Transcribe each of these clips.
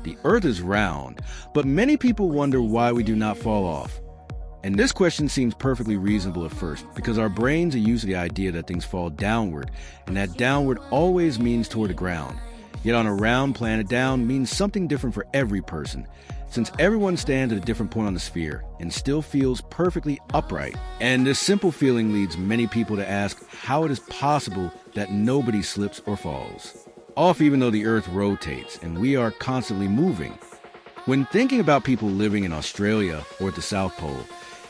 The Earth is round, but many people wonder why we do not fall off. And this question seems perfectly reasonable at first, because our brains are used to the idea that things fall downward, and that downward always means toward the ground. Yet on a round planet, down means something different for every person, since everyone stands at a different point on the sphere and still feels perfectly upright. And this simple feeling leads many people to ask how it is possible that nobody slips or falls off even though the Earth rotates and we are constantly moving. When thinking about people living in Australia or at the South Pole,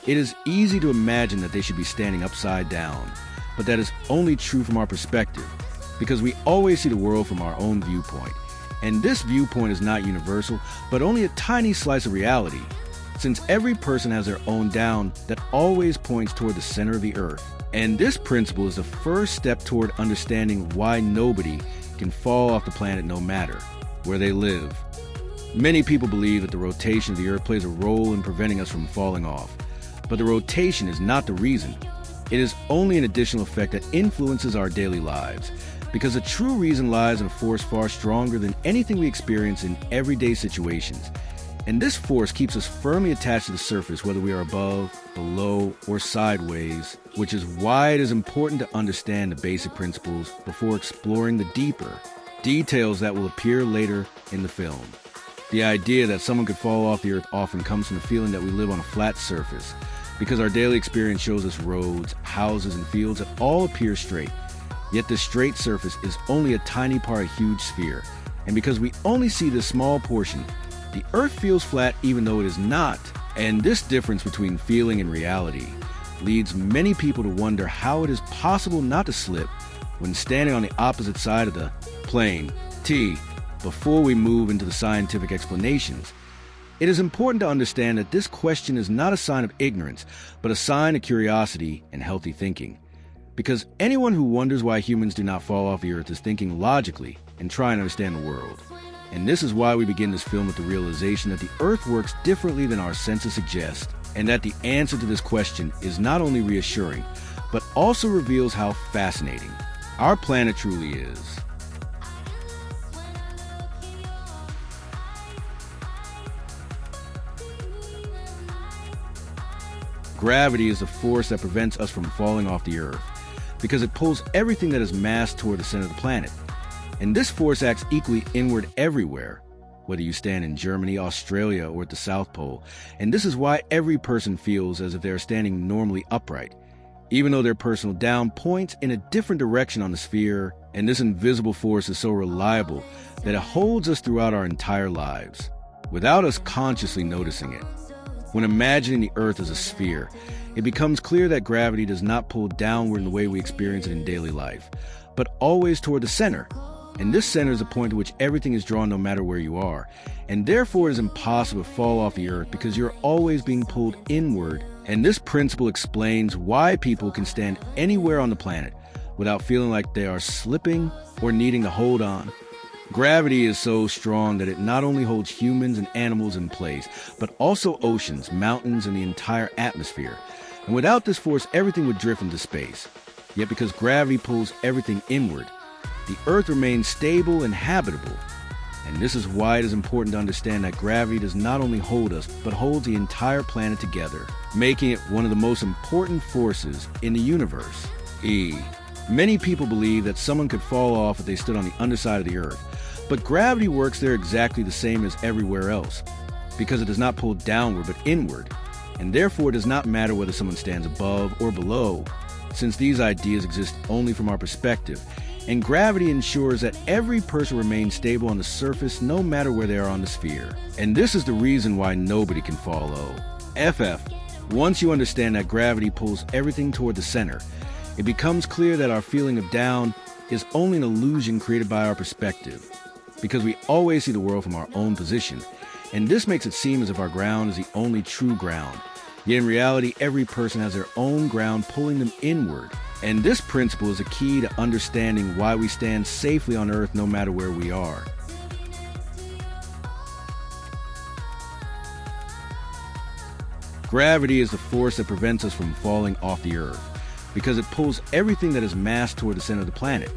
it is easy to imagine that they should be standing upside down, but that is only true from our perspective, because we always see the world from our own viewpoint. And this viewpoint is not universal, but only a tiny slice of reality, since every person has their own down that always points toward the center of the Earth. And this principle is the first step toward understanding why nobody can fall off the planet no matter where they live. Many people believe that the rotation of the Earth plays a role in preventing us from falling off, but the rotation is not the reason. It is only an additional effect that influences our daily lives, because the true reason lies in a force far stronger than anything we experience in everyday situations. And this force keeps us firmly attached to the surface, whether we are above, below, or sideways, which is why it is important to understand the basic principles before exploring the deeper details that will appear later in the film. The idea that someone could fall off the Earth often comes from the feeling that we live on a flat surface, because our daily experience shows us roads, houses, and fields that all appear straight. Yet this straight surface is only a tiny part of a huge sphere, and because we only see this small portion, the Earth feels flat even though it is not. And this difference between feeling and reality leads many people to wonder how it is possible not to slip when standing on the opposite side of the plane, T. Before we move into the scientific explanations, it is important to understand that this question is not a sign of ignorance, but a sign of curiosity and healthy thinking. Because anyone who wonders why humans do not fall off the Earth is thinking logically and trying to understand the world. And this is why we begin this film with the realization that the Earth works differently than our senses suggest, and that the answer to this question is not only reassuring, but also reveals how fascinating our planet truly is. Gravity is the force that prevents us from falling off the Earth, because it pulls everything that is mass toward the center of the planet. And this force acts equally inward everywhere, whether you stand in Germany, Australia, or at the South Pole. And this is why every person feels as if they are standing normally upright, even though their personal down points in a different direction on the sphere. And this invisible force is so reliable that it holds us throughout our entire lives, without us consciously noticing it. When imagining the Earth as a sphere, it becomes clear that gravity does not pull downward in the way we experience it in daily life, but always toward the center. And this center is a point to which everything is drawn no matter where you are. And therefore it is impossible to fall off the Earth because you're always being pulled inward. And this principle explains why people can stand anywhere on the planet without feeling like they are slipping or needing to hold on. Gravity is so strong that it not only holds humans and animals in place, but also oceans, mountains, and the entire atmosphere. And without this force, everything would drift into space. Yet because gravity pulls everything inward, the Earth remains stable and habitable. And this is why it is important to understand that gravity does not only hold us, but holds the entire planet together, making it one of the most important forces in the universe. E. Many people believe that someone could fall off if they stood on the underside of the Earth, but gravity works there exactly the same as everywhere else, because it does not pull downward but inward, and therefore it does not matter whether someone stands above or below, since these ideas exist only from our perspective, and gravity ensures that every person remains stable on the surface no matter where they are on the sphere. And this is the reason why nobody can fall low. FF. Once you understand that gravity pulls everything toward the center, it becomes clear that our feeling of down is only an illusion created by our perspective, because we always see the world from our own position, and this makes it seem as if our ground is the only true ground. Yet in reality, every person has their own ground pulling them inward. And this principle is a key to understanding why we stand safely on Earth no matter where we are. Gravity is the force that prevents us from falling off the Earth, because it pulls everything that is mass toward the center of the planet.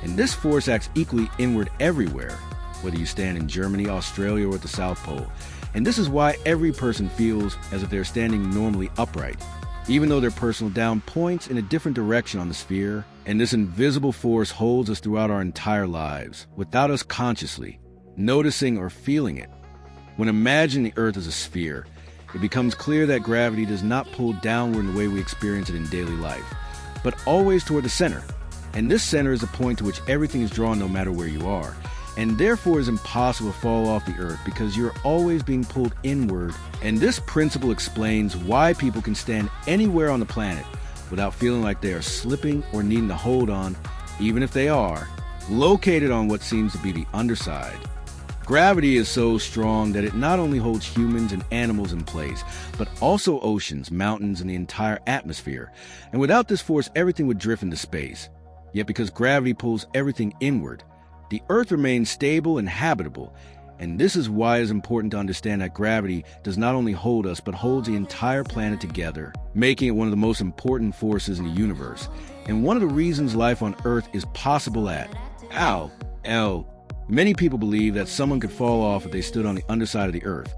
And this force acts equally inward everywhere, whether you stand in Germany, Australia, or at the South Pole. And this is why every person feels as if they're standing normally upright, even though their personal down points in a different direction on the sphere. And this invisible force holds us throughout our entire lives, without us consciously noticing or feeling it. When imagining the Earth as a sphere, it becomes clear that gravity does not pull downward in the way we experience it in daily life, but always toward the center. And this center is the point to which everything is drawn no matter where you are, and therefore is impossible to fall off the Earth because you're always being pulled inward. And this principle explains why people can stand anywhere on the planet without feeling like they are slipping or needing to hold on, even if they are located on what seems to be the underside. Gravity is so strong that it not only holds humans and animals in place, but also oceans, mountains, and the entire atmosphere. And without this force, everything would drift into space. Yet because gravity pulls everything inward, the Earth remains stable and habitable. And this is why it's important to understand that gravity does not only hold us, but holds the entire planet together, making it one of the most important forces in the universe. And one of the reasons life on Earth is possible at Many people believe that someone could fall off if they stood on the underside of the Earth.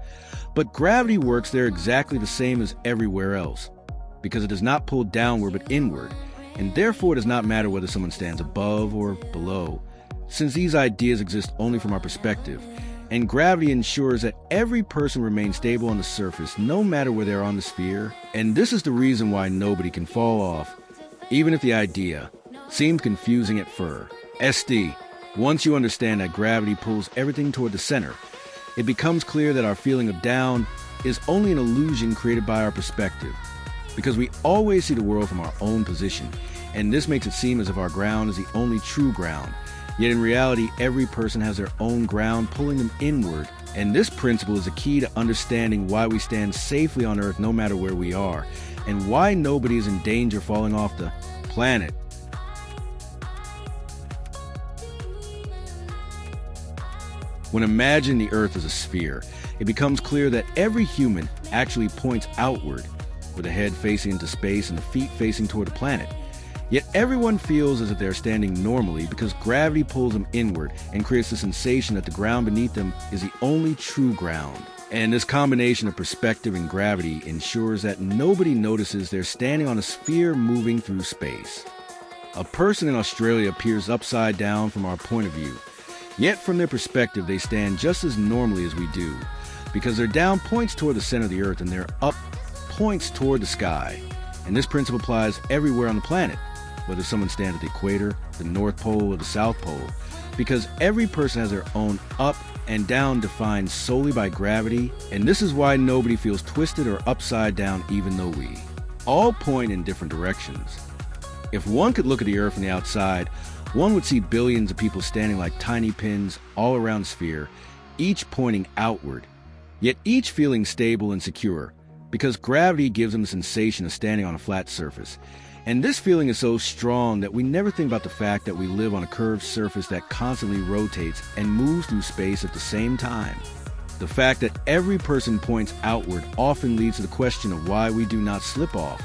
But gravity works there exactly the same as everywhere else, because it does not pull downward but inward, and therefore it does not matter whether someone stands above or below, since these ideas exist only from our perspective. And gravity ensures that every person remains stable on the surface, no matter where they're on the sphere. And this is the reason why nobody can fall off, even if the idea seems confusing at first. Once you understand that gravity pulls everything toward the center, it becomes clear that our feeling of down is only an illusion created by our perspective, because we always see the world from our own position, and this makes it seem as if our ground is the only true ground. Yet in reality, every person has their own ground pulling them inward, and this principle is the key to understanding why we stand safely on Earth no matter where we are, and why nobody is in danger of falling off the planet. When imagining the Earth as a sphere, it becomes clear that every human actually points outward, with the head facing into space and the feet facing toward the planet. Yet everyone feels as if they're standing normally because gravity pulls them inward and creates the sensation that the ground beneath them is the only true ground. And this combination of perspective and gravity ensures that nobody notices they're standing on a sphere moving through space. A person in Australia appears upside down from our point of view. Yet from their perspective, they stand just as normally as we do, because their down points toward the center of the Earth and their up points toward the sky. And this principle applies everywhere on the planet, whether someone stands at the equator, the North Pole, or the South Pole, because every person has their own up and down defined solely by gravity. And this is why nobody feels twisted or upside down, even though we all point in different directions. If one could look at the Earth from the outside, one would see billions of people standing like tiny pins all around the sphere, each pointing outward, yet each feeling stable and secure, because gravity gives them the sensation of standing on a flat surface. And this feeling is so strong that we never think about the fact that we live on a curved surface that constantly rotates and moves through space at the same time. The fact that every person points outward often leads to the question of why we do not slip off,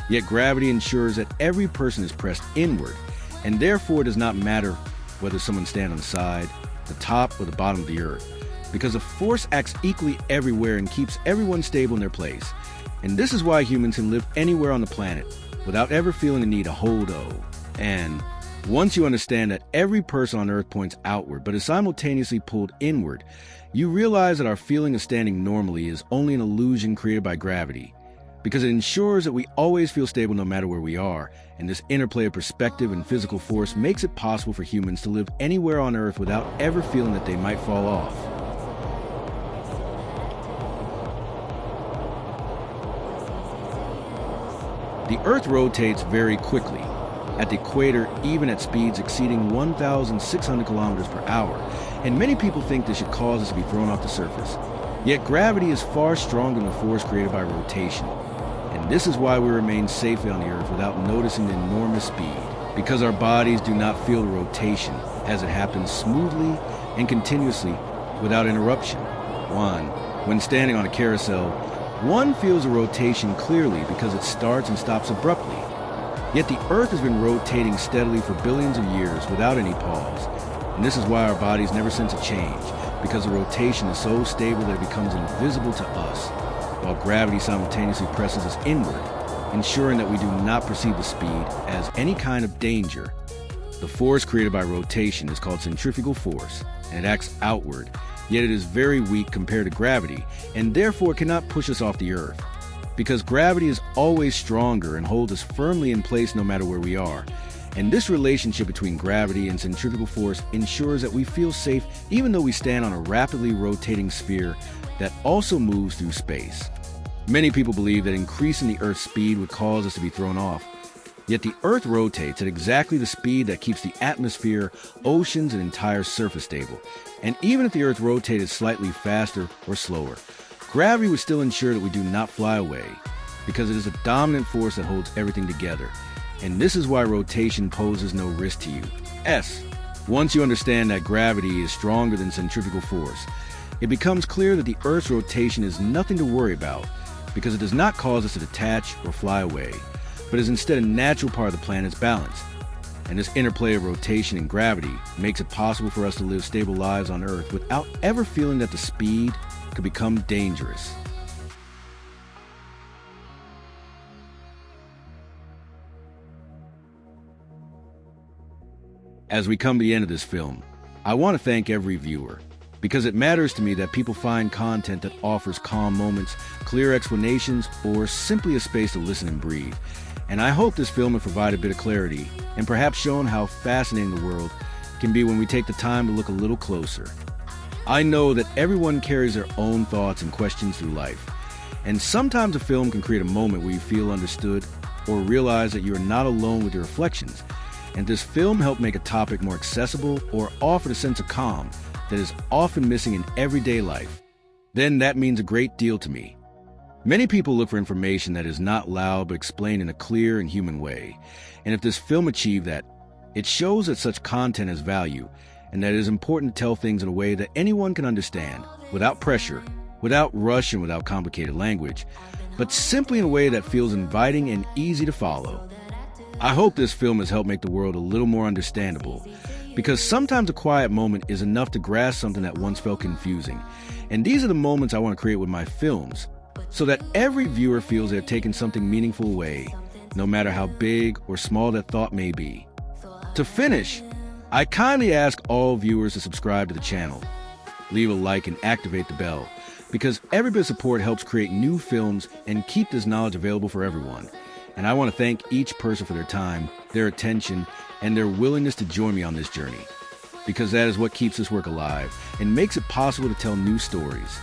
yet gravity ensures that every person is pressed inward, and therefore it does not matter whether someone stands on the side, the top, or the bottom of the Earth, because the force acts equally everywhere and keeps everyone stable in their place. And this is why humans can live anywhere on the planet without ever feeling the need to hold on. And once you understand that every person on Earth points outward but is simultaneously pulled inward, you realize that our feeling of standing normally is only an illusion created by gravity, because it ensures that we always feel stable no matter where we are, and this interplay of perspective and physical force makes it possible for humans to live anywhere on Earth without ever feeling that they might fall off. The Earth rotates very quickly, at the equator even at speeds exceeding 1,600 kilometers per hour, and many people think this should cause us to be thrown off the surface. Yet gravity is far stronger than the force created by rotation. And this is why we remain safely on the Earth without noticing the enormous speed, because our bodies do not feel the rotation, as it happens smoothly and continuously without interruption. When standing on a carousel, one feels a rotation clearly because it starts and stops abruptly. Yet the Earth has been rotating steadily for billions of years without any pause, And this is why our bodies never sense a change, because the rotation is so stable that it becomes invisible to us, while gravity simultaneously presses us inward, ensuring that we do not perceive the speed as any kind of danger. The force created by rotation is called centrifugal force, and it acts outward, yet it is very weak compared to gravity, and therefore cannot push us off the Earth. Because gravity is always stronger and holds us firmly in place no matter where we are. And this relationship between gravity and centrifugal force ensures that we feel safe even though we stand on a rapidly rotating sphere that also moves through space. Many people believe that increasing the Earth's speed would cause us to be thrown off. Yet the Earth rotates at exactly the speed that keeps the atmosphere, oceans, and entire surface stable. And even if the Earth rotated slightly faster or slower, gravity would still ensure that we do not fly away, because it is a dominant force that holds everything together. And this is why rotation poses no risk to you. Once you understand that gravity is stronger than centrifugal force, it becomes clear that the Earth's rotation is nothing to worry about, because it does not cause us to detach or fly away, but is instead a natural part of the planet's balance. And this interplay of rotation and gravity makes it possible for us to live stable lives on Earth without ever feeling that the speed could become dangerous. As we come to the end of this film, I want to thank every viewer, because it matters to me that people find content that offers calm moments, clear explanations, or simply a space to listen and breathe. And I hope this film has provided a bit of clarity and perhaps shown how fascinating the world can be when we take the time to look a little closer. I know that everyone carries their own thoughts and questions through life, and sometimes a film can create a moment where you feel understood or realize that you are not alone with your reflections. And this film helped make a topic more accessible or offered a sense of calm that is often missing in everyday life. Then that means a great deal to me. Many people look for information that is not loud but explained in a clear and human way. And if this film achieved that, it shows that such content has value and that it is important to tell things in a way that anyone can understand, without pressure, without rush, and without complicated language, but simply in a way that feels inviting and easy to follow. I hope this film has helped make the world a little more understandable, because sometimes a quiet moment is enough to grasp something that once felt confusing. And these are the moments I want to create with my films, so that every viewer feels they're taking something meaningful away, no matter how big or small that thought may be. To finish, I kindly ask all viewers to subscribe to the channel, leave a like, and activate the bell, because every bit of support helps create new films and keep this knowledge available for everyone. And I want to thank each person for their time, their attention, and their willingness to join me on this journey, because that is what keeps this work alive and makes it possible to tell new stories.